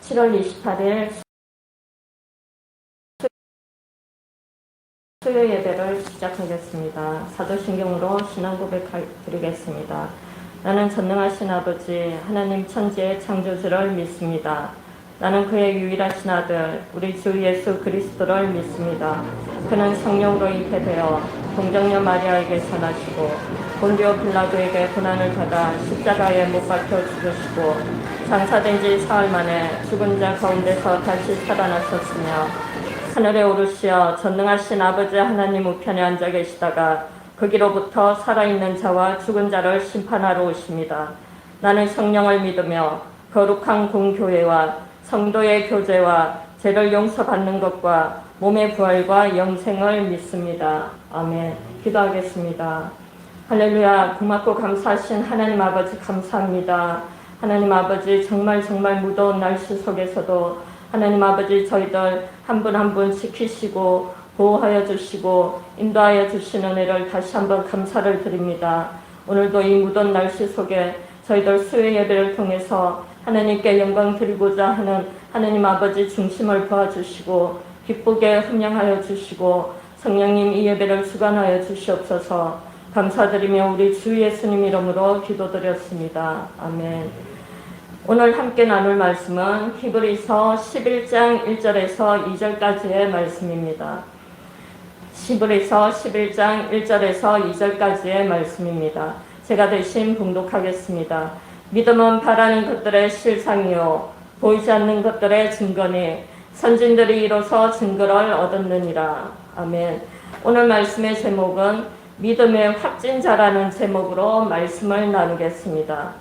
7월 28일 수요 예배를 시작하겠습니다. 사도신경으로 신앙 고백 드리겠습니다. 나는 전능하신 아버지 하나님 천지의 창조주를 믿습니다. 나는 그의 유일하신 아들 우리 주 예수 그리스도를 믿습니다. 그는 성령으로 잉태되어 동정녀 마리아에게서 나시고 본디오 빌라도에게 고난을 받아 십자가에 못 박혀 죽으시고 장사된 지 사흘 만에 죽은 자 가운데서 다시 살아나셨으며 하늘에 오르시어 전능하신 아버지 하나님 우편에 앉아 계시다가 거기로부터 살아있는 자와 죽은 자를 심판하러 오십니다. 나는 성령을 믿으며 거룩한 공교회와 성도의 교제와 죄를 용서받는 것과 몸의 부활과 영생을 믿습니다. 아멘. 기도하겠습니다. 할렐루야. 고맙고 감사하신 하나님 아버지 감사합니다. 하나님 아버지 정말 무더운 날씨 속에서도 하나님 아버지 저희들 한 분 한 분 지키시고 보호하여 주시고 인도하여 주시는 은혜를 다시 한번 감사를 드립니다. 오늘도 이 무더운 날씨 속에 저희들 수요 예배를 통해서 하나님께 영광 드리고자 하는 하나님 아버지 중심을 도와주시고 기쁘게 훈령하여 주시고 성령님 이 예배를 주관하여 주시옵소서. 감사드리며 우리 주 예수님 이름으로 기도드렸습니다. 아멘. 오늘 함께 나눌 말씀은 히브리서 11장 1절에서 2절까지의 말씀입니다. 히브리서 11장 1절에서 2절까지의 말씀입니다. 제가 대신 봉독하겠습니다. 믿음은 바라는 것들의 실상이요 보이지 않는 것들의 증거니 선진들이 이로써 증거를 얻었느니라. 아멘. 오늘 말씀의 제목은 믿음의 확진자라는 제목으로 말씀을 나누겠습니다.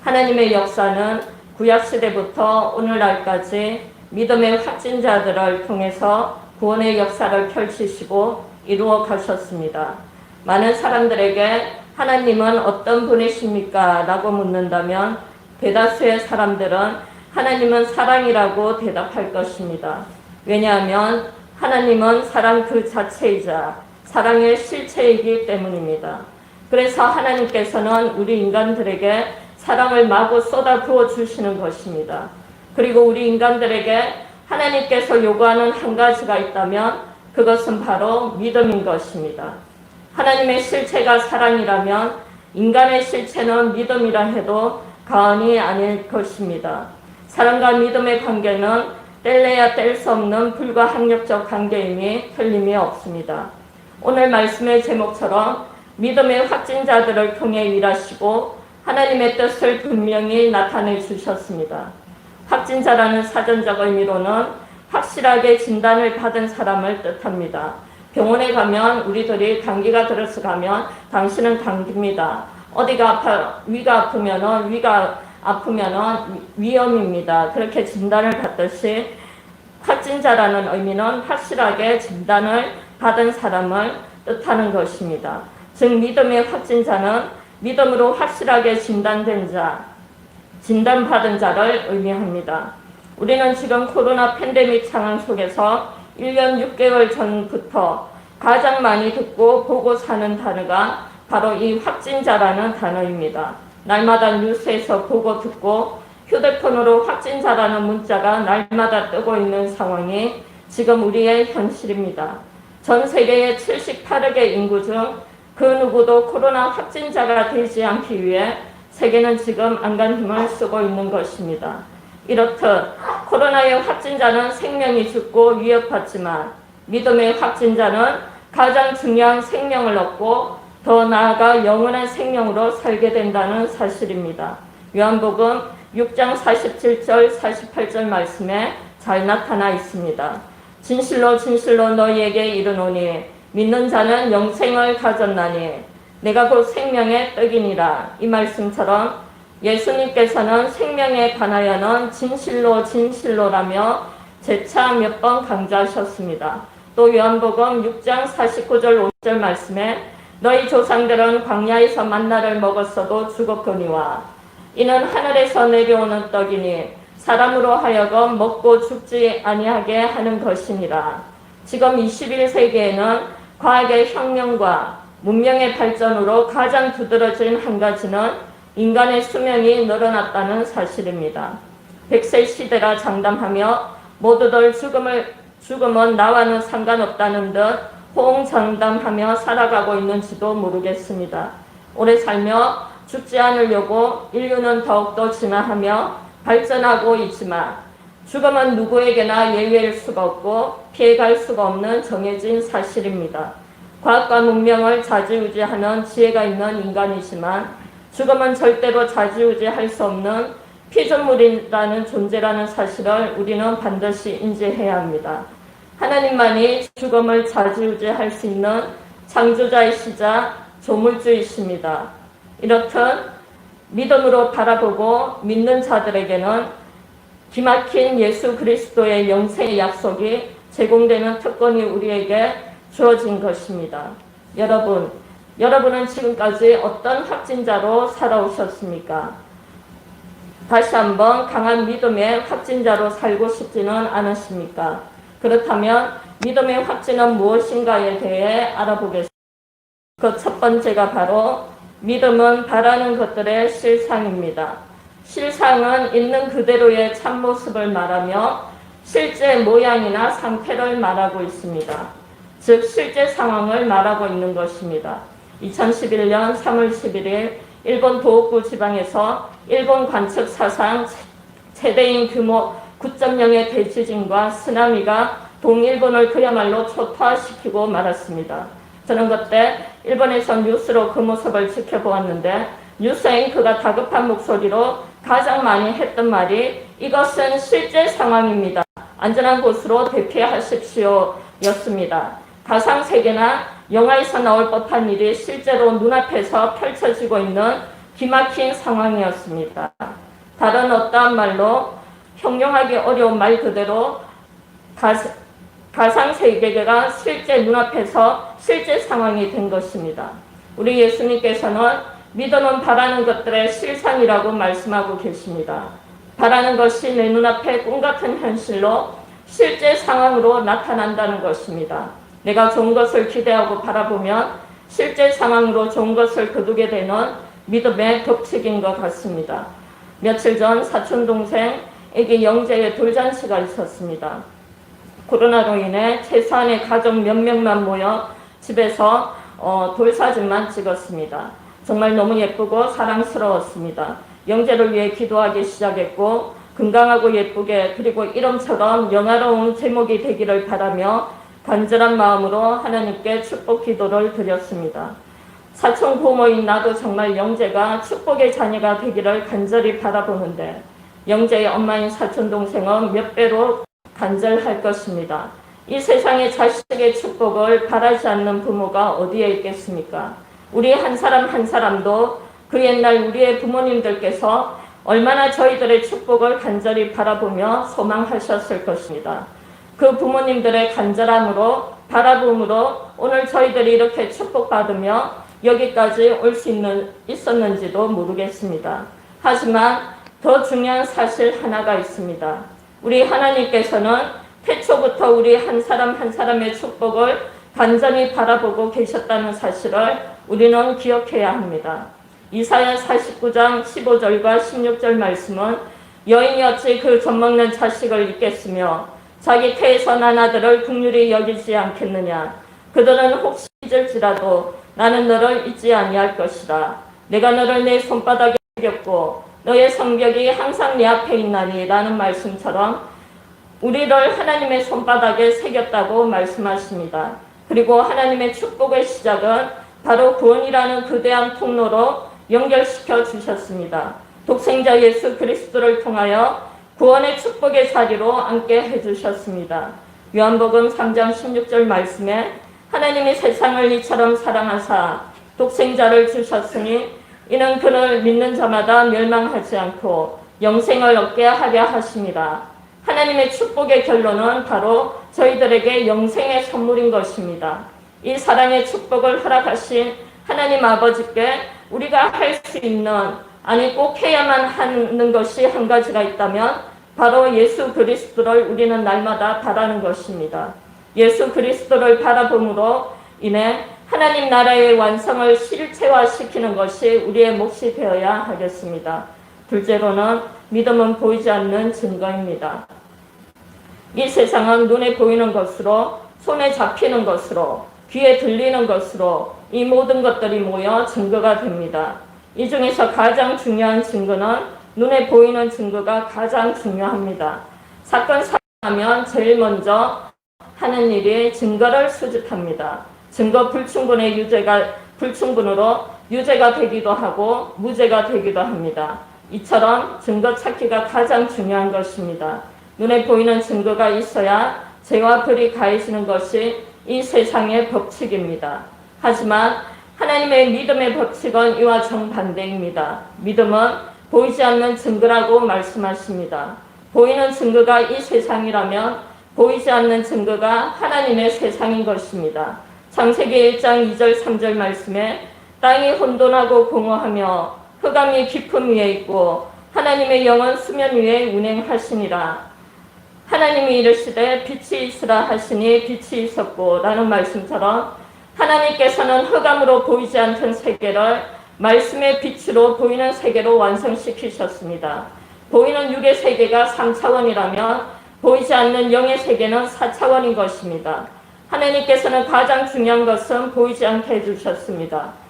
하나님의 역사는 구약시대부터 오늘날까지 믿음의 확진자들을 통해서 구원의 역사를 펼치시고 이루어 가셨습니다. 많은 사람들에게 하나님은 어떤 분이십니까? 라고 묻는다면 대다수의 사람들은 하나님은 사랑이라고 대답할 것입니다. 왜냐하면 하나님은 사랑 그 자체이자 사랑의 실체이기 때문입니다. 그래서 하나님께서는 우리 인간들에게 사랑을 마구 쏟아 부어 주시는 것입니다. 그리고 우리 인간들에게 하나님께서 요구하는 한 가지가 있다면 그것은 바로 믿음인 것입니다. 하나님의 실체가 사랑이라면 인간의 실체는 믿음이라 해도 과언이 아닐 것입니다. 사랑과 믿음의 관계는 뗄래야 뗄 수 없는 불가항력적 관계임이 틀림이 없습니다. 오늘 말씀의 제목처럼 믿음의 확진자들을 통해 일하시고 하나님의 뜻을 분명히 나타내 주셨습니다. 확진자라는 사전적 의미로는 확실하게 진단을 받은 사람을 뜻합니다. 병원에 가면 우리들이 감기가 들어서 가면 당신은 감기입니다. 어디가 위가 아프면은 위험입니다. 그렇게 진단을 받듯이 확진자라는 의미는 확실하게 진단을 받은 사람을 뜻하는 것입니다. 즉 믿음의 확진자는 믿음으로 확실하게 진단된 자, 진단받은 자를 의미합니다. 우리는 지금 코로나 팬데믹 상황 속에서 1년 6개월 전부터 가장 많이 듣고 보고 사는 단어가 바로 이 확진자라는 단어입니다. 날마다 뉴스에서 보고 듣고 휴대폰으로 확진자라는 문자가 날마다 뜨고 있는 상황이 지금 우리의 현실입니다. 전 세계의 78억의 인구 중 그 누구도 코로나 확진자가 되지 않기 위해 세계는 지금 안간 힘을 쓰고 있는 것입니다. 이렇듯 코로나의 확진자는 생명이 죽고 위협받지만 믿음의 확진자는 가장 중요한 생명을 얻고 더 나아가 영원한 생명으로 살게 된다는 사실입니다. 요한복음 6장 47절 48절 말씀에 잘 나타나 있습니다. 진실로 진실로 너희에게 이르노니 믿는 자는 영생을 가졌나니 내가 곧 생명의 떡이니라. 이 말씀처럼 예수님께서는 생명에 관하여는 진실로 진실로라며 재차 몇 번 강조하셨습니다. 또 요한복음 6장 49절 50절 말씀에 너희 조상들은 광야에서 만나를 먹었어도 죽었거니와 이는 하늘에서 내려오는 떡이니 사람으로 하여금 먹고 죽지 아니하게 하는 것이니라. 지금 21세기에는 과학의 혁명과 문명의 발전으로 가장 두드러진 한 가지는 인간의 수명이 늘어났다는 사실입니다. 100세 시대라 장담하며 모두들 죽음은 나와는 상관없다는 듯 호응장담하며 살아가고 있는지도 모르겠습니다. 오래 살며 죽지 않으려고 인류는 더욱더 진화하며 발전하고 있지만 죽음은 누구에게나 예외일 수가 없고 피해갈 수가 없는 정해진 사실입니다. 과학과 문명을 좌지우지하는 지혜가 있는 인간이지만 죽음은 절대로 좌지우지할 수 없는 피조물이라는 존재라는 사실을 우리는 반드시 인지해야 합니다. 하나님만이 죽음을 좌지우지할 수 있는 창조자이시자 조물주이십니다. 이렇듯 믿음으로 바라보고 믿는 자들에게는 기막힌 예수 그리스도의 영생의 약속이 제공되는 특권이 우리에게 주어진 것입니다. 여러분은 지금까지 어떤 확진자로 살아오셨습니까? 다시 한번 강한 믿음의 확진자로 살고 싶지는 않으십니까? 그렇다면 믿음의 확진은 무엇인가에 대해 알아보겠습니다. 그 첫 번째가 바로 믿음은 바라는 것들의 실상입니다. 실상은 있는 그대로의 참모습을 말하며 실제 모양이나 상태를 말하고 있습니다. 즉 실제 상황을 말하고 있는 것입니다. 2011년 3월 11일 일본 도호쿠 지방에서 일본 관측 사상 최대인 규모 9.0의 대지진과 쓰나미가 동일본을 그야말로 초토화시키고 말았습니다. 저는 그때 일본에서 뉴스로 그 모습을 지켜보았는데 뉴스 앵커가 다급한 목소리로 가장 많이 했던 말이 이것은 실제 상황입니다. 안전한 곳으로 대피하십시오 였습니다. 가상세계나 영화에서 나올 법한 일이 실제로 눈앞에서 펼쳐지고 있는 기막힌 상황이었습니다. 다른 어떠한 말로 형용하기 어려운 말 그대로 가상세계가 실제 눈앞에서 실제 상황이 된 것입니다. 우리 예수님께서는 믿음은 바라는 것들의 실상이라고 말씀하고 계십니다. 바라는 것이 내 눈앞에 꿈같은 현실로 실제 상황으로 나타난다는 것입니다. 내가 좋은 것을 기대하고 바라보면 실제 상황으로 좋은 것을 거두게 되는 믿음의 법칙인 것 같습니다. 며칠 전 사촌동생에게 영재의 돌잔치가 있었습니다. 코로나로 인해 최소한의 가족 몇 명만 모여 집에서 돌사진만 찍었습니다. 정말 너무 예쁘고 사랑스러웠습니다. 영재를 위해 기도하기 시작했고 건강하고 예쁘게 그리고 이름처럼 영화로운 제목이 되기를 바라며 간절한 마음으로 하나님께 축복 기도를 드렸습니다. 사촌 고모인 나도 정말 영재가 축복의 자녀가 되기를 간절히 바라보는데 영재의 엄마인 사촌 동생은 몇 배로 간절할 것입니다. 이 세상에 자식의 축복을 바라지 않는 부모가 어디에 있겠습니까? 우리 한 사람 한 사람도 그 옛날 우리의 부모님들께서 얼마나 저희들의 축복을 간절히 바라보며 소망하셨을 것입니다. 그 부모님들의 간절함으로 바라봄으로 오늘 저희들이 이렇게 축복받으며 여기까지 올 수 있었는지도 모르겠습니다. 하지만 더 중요한 사실 하나가 있습니다. 우리 하나님께서는 태초부터 우리 한 사람 한 사람의 축복을 간절히 바라보고 계셨다는 사실을 우리는 기억해야 합니다. 이사야 49장 15절과 16절 말씀은 여인이 어찌 그 젖먹는 자식을 잊겠으며 자기 태에서 난 아들을 긍휼히 여기지 않겠느냐. 그들은 혹시 잊을지라도 나는 너를 잊지 아니할 것이다. 내가 너를 내 손바닥에 새겼고 너의 성벽이 항상 내 앞에 있나니 라는 말씀처럼 우리를 하나님의 손바닥에 새겼다고 말씀하십니다. 그리고 하나님의 축복의 시작은 바로 구원이라는 거대한 통로로 연결시켜 주셨습니다. 독생자 예수 그리스도를 통하여 구원의 축복의 자리로 앉게 해주셨습니다. 요한복음 3장 16절 말씀에 하나님이 세상을 이처럼 사랑하사 독생자를 주셨으니 이는 그를 믿는 자마다 멸망하지 않고 영생을 얻게 하려 하십니다. 하나님의 축복의 결론은 바로 저희들에게 영생의 선물인 것입니다. 이 사랑의 축복을 허락하신 하나님 아버지께 우리가 할 수 있는 아니 꼭 해야만 하는 것이 한 가지가 있다면 바로 예수 그리스도를 우리는 날마다 바라는 것입니다. 예수 그리스도를 바라봄으로 인해 하나님 나라의 완성을 실체화시키는 것이 우리의 몫이 되어야 하겠습니다. 둘째로는 믿음은 보이지 않는 증거입니다. 이 세상은 눈에 보이는 것으로, 손에 잡히는 것으로, 귀에 들리는 것으로 이 모든 것들이 모여 증거가 됩니다. 이 중에서 가장 중요한 증거는 눈에 보이는 증거가 가장 중요합니다. 사건 사고하면 제일 먼저 하는 일이 증거를 수집합니다. 증거 불충분의 불충분으로 유죄가 되기도 하고 무죄가 되기도 합니다. 이처럼 증거 찾기가 가장 중요한 것입니다. 눈에 보이는 증거가 있어야 죄와 벌이 가해지는 것이 이 세상의 법칙입니다. 하지만 하나님의 믿음의 법칙은 이와 정반대입니다. 믿음은 보이지 않는 증거라고 말씀하십니다. 보이는 증거가 이 세상이라면 보이지 않는 증거가 하나님의 세상인 것입니다. 창세기 1장 2절 3절 말씀에 땅이 혼돈하고 공허하며 흑암이 깊음 위에 있고 하나님의 영은 수면 위에 운행하시니라. 하나님이 이르시되 빛이 있으라 하시니 빛이 있었고 라는 말씀처럼 하나님께서는 흑암으로 보이지 않던 세계를 말씀의 빛으로 보이는 세계로 완성시키셨습니다. 보이는 육의 세계가 3차원이라면 보이지 않는 영의 세계는 4차원인 것입니다. 하나님께서는 가장 중요한 것은 보이지 않게 해주셨습니다.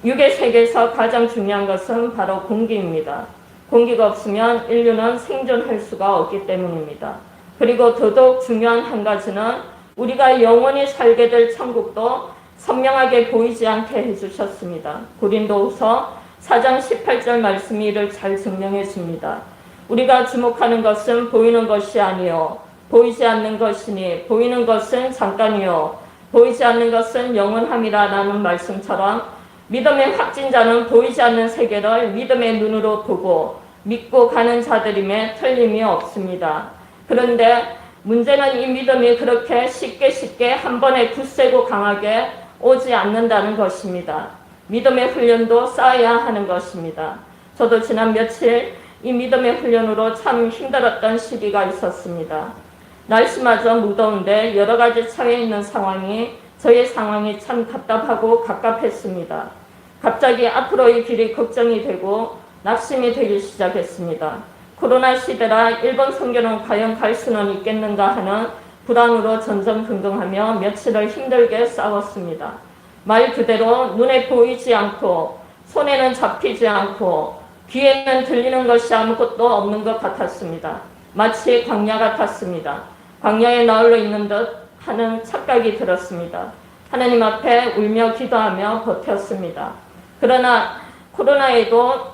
육의 세계에서 가장 중요한 것은 바로 공기입니다. 공기가 없으면 인류는 생존할 수가 없기 때문입니다. 그리고 더더욱 중요한 한 가지는 우리가 영원히 살게 될 천국도 선명하게 보이지 않게 해주셨습니다. 고린도후서 4장 18절 말씀이 이를 잘 증명해 줍니다. 우리가 주목하는 것은 보이는 것이 아니요 보이지 않는 것이니 보이는 것은 잠깐이요 보이지 않는 것은 영원함이라 라는 말씀처럼 믿음의 확진자는 보이지 않는 세계를 믿음의 눈으로 보고 믿고 가는 자들임에 틀림이 없습니다. 그런데 문제는 이 믿음이 그렇게 쉽게 한 번에 굳세고 강하게 오지 않는다는 것입니다. 믿음의 훈련도 쌓아야 하는 것입니다. 저도 지난 며칠 이 믿음의 훈련으로 참 힘들었던 시기가 있었습니다. 날씨마저 무더운데 여러 가지 처해 있는 상황이 저의 상황이 참 답답하고 갑갑했습니다. 갑자기 앞으로의 길이 걱정이 되고 낙심이 되기 시작했습니다. 코로나 시대라 일본 선교는 과연 갈 수는 있겠는가 하는 불안으로 전전긍긍하며 며칠을 힘들게 싸웠습니다. 말 그대로 눈에 보이지 않고 손에는 잡히지 않고 귀에는 들리는 것이 아무것도 없는 것 같았습니다. 마치 광야 같았습니다. 광야에 나홀로 있는 듯 하는 착각이 들었습니다. 하나님 앞에 울며 기도하며 버텼습니다. 그러나 코로나에도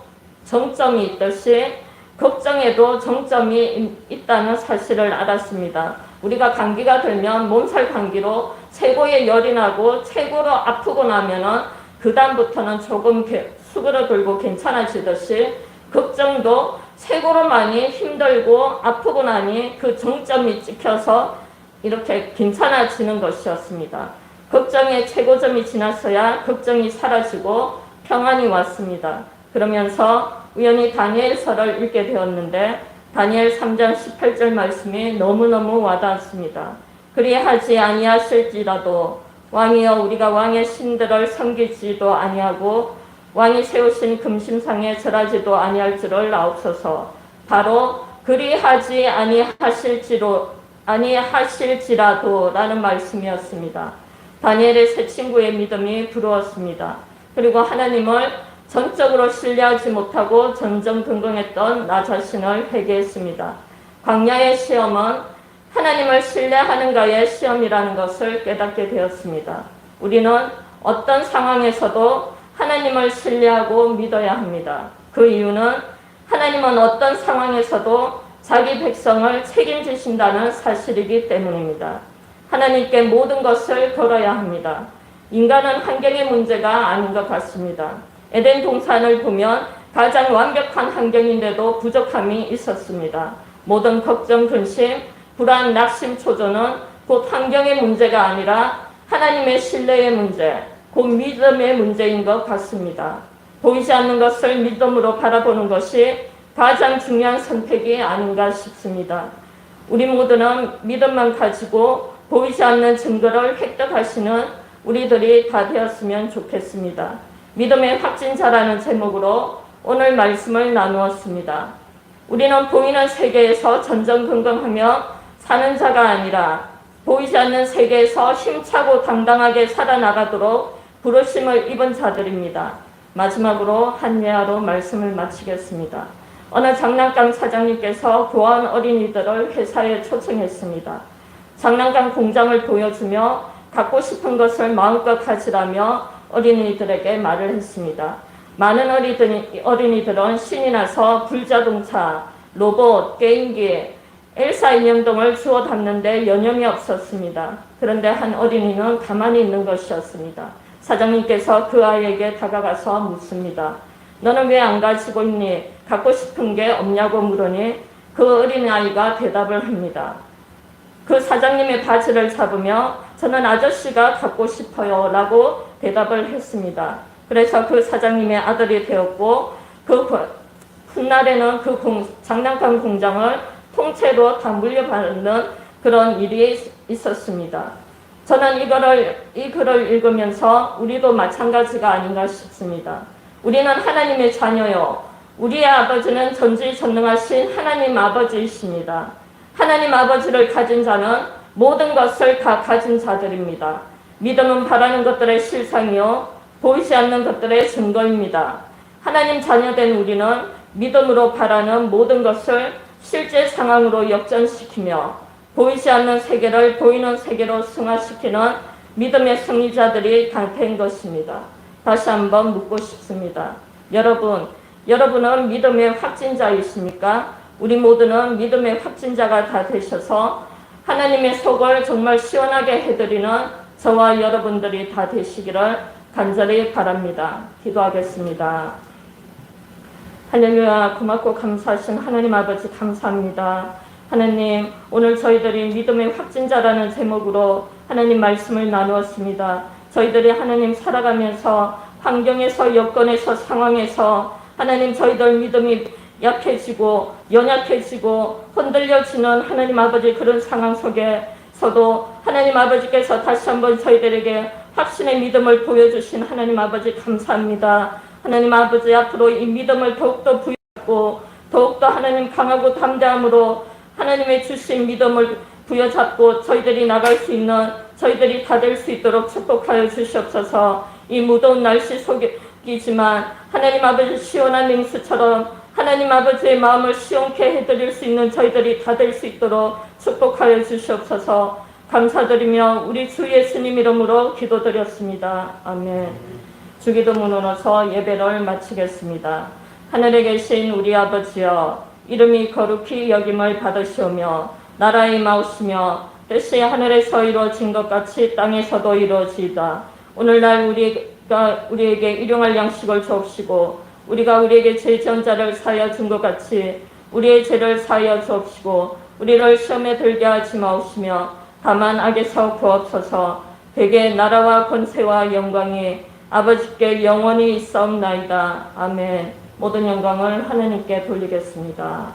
정점이 있듯이 걱정에도 정점이 있다는 사실을 알았습니다. 우리가 감기가 들면 몸살 감기로 최고의 열이 나고 최고로 아프고 나면은 그 다음부터는 조금 수그러들고 괜찮아지듯이 걱정도 최고로 많이 힘들고 아프고 나니 그 정점이 찍혀서 이렇게 괜찮아지는 것이었습니다. 걱정의 최고점이 지났어야 걱정이 사라지고 평안이 왔습니다. 그러면서 우연히 다니엘서를 읽게 되었는데 다니엘 3장 18절 말씀이 너무너무 와닿았습니다. 그리하지 아니하실지라도 왕이여 우리가 왕의 신들을 섬기지도 아니하고 왕이 세우신 금심상에 절하지도 아니할 줄을 아옵소서. 바로 그리하지 아니하실지라도 라는 말씀이었습니다. 다니엘의 세 친구의 믿음이 부러웠습니다. 그리고 하나님을 전적으로 신뢰하지 못하고 전전긍긍했던 나 자신을 회개했습니다. 광야의 시험은 하나님을 신뢰하는가의 시험이라는 것을 깨닫게 되었습니다. 우리는 어떤 상황에서도 하나님을 신뢰하고 믿어야 합니다. 그 이유는 하나님은 어떤 상황에서도 자기 백성을 책임지신다는 사실이기 때문입니다. 하나님께 모든 것을 걸어야 합니다. 인간은 환경의 문제가 아닌 것 같습니다. 에덴 동산을 보면 가장 완벽한 환경인데도 부족함이 있었습니다. 모든 걱정, 근심, 불안, 낙심, 초조는 곧 환경의 문제가 아니라 하나님의 신뢰의 문제, 곧 믿음의 문제인 것 같습니다. 보이지 않는 것을 믿음으로 바라보는 것이 가장 중요한 선택이 아닌가 싶습니다. 우리 모두는 믿음만 가지고 보이지 않는 증거를 획득하시는 우리들이 다 되었으면 좋겠습니다. 믿음의 확진자라는 제목으로 오늘 말씀을 나누었습니다. 우리는 보이는 세계에서 전전긍긍하며 사는 자가 아니라 보이지 않는 세계에서 힘차고 당당하게 살아나가도록 부르심을 입은 자들입니다. 마지막으로 한 예화로 말씀을 마치겠습니다. 어느 장난감 사장님께서 교환 어린이들을 회사에 초청했습니다. 장난감 공장을 보여주며 갖고 싶은 것을 마음껏 가지라며 어린이들에게 말을 했습니다. 많은 어린이들은 신이 나서 불자동차, 로봇, 게임기, 엘사 인형 등을 주워 담는데 여념이 없었습니다. 그런데 한 어린이는 가만히 있는 것이었습니다. 사장님께서 그 아이에게 다가가서 묻습니다. 너는 왜 안 가지고 있니? 갖고 싶은 게 없냐고 물으니 그 어린아이가 대답을 합니다. 그 사장님의 바지를 잡으며 저는 아저씨가 갖고 싶어요 라고 대답을 했습니다. 그래서 그 사장님의 아들이 되었고 그 훗날에는 그 장난감 공장을 통째로 다 물려받는 그런 일이 있었습니다. 저는 이 글을 읽으면서 우리도 마찬가지가 아닌가 싶습니다. 우리는 하나님의 자녀요. 우리의 아버지는 전지전능하신 하나님 아버지이십니다. 하나님 아버지를 가진 자는 모든 것을 다 가진 자들입니다. 믿음은 바라는 것들의 실상이요 보이지 않는 것들의 증거입니다. 하나님 자녀된 우리는 믿음으로 바라는 모든 것을 실제 상황으로 역전시키며 보이지 않는 세계를 보이는 세계로 승화시키는 믿음의 승리자들이 된 것입니다. 다시 한번 묻고 싶습니다. 여러분은 믿음의 확진자이십니까? 우리 모두는 믿음의 확진자가 다 되셔서 하나님의 속을 정말 시원하게 해드리는 저와 여러분들이 다 되시기를 간절히 바랍니다. 기도하겠습니다. 할렐루야. 고맙고 감사하신 하나님 아버지 감사합니다. 하나님, 오늘 저희들이 믿음의 확진자라는 제목으로 하나님 말씀을 나누었습니다. 저희들이 하나님 살아가면서 환경에서 여건에서 상황에서 하나님 저희들 믿음이 약해지고 연약해지고 흔들려지는 하나님 아버지 그런 상황 속에서도 하나님 아버지께서 다시 한번 저희들에게 확신의 믿음을 보여주신 하나님 아버지 감사합니다. 하나님 아버지 앞으로 이 믿음을 더욱더 부여잡고 더욱더 하나님 강하고 담대함으로 하나님의 주신 믿음을 부여잡고 저희들이 나갈 수 있는 저희들이 다 될 수 있도록 축복하여 주시옵소서. 이 무더운 날씨 속이지만 하나님 아버지 시원한 냉수처럼 하나님 아버지의 마음을 시원케 해드릴 수 있는 저희들이 다 될 수 있도록 축복하여 주시옵소서. 감사드리며 우리 주 예수님 이름으로 기도드렸습니다. 아멘. 주기도문으로서 예배를 마치겠습니다. 하늘에 계신 우리 아버지여, 이름이 거룩히 여김을 받으시오며 나라의 임하옵시며 뜻이 하늘에서 이루어진 것 같이 땅에서도 이루어지이다. 오늘날 우리에게 일용할 양식을 주옵시고 우리가 우리에게 죄 지은 자를 사하여 준 것 같이 우리의 죄를 사하여 주옵시고 우리를 시험에 들게 하지 마옵시며 다만 악에서 구하옵소서. 대개 나라와 권세와 영광이 아버지께 영원히 있사옵나이다. 아멘. 모든 영광을 하나님께 돌리겠습니다.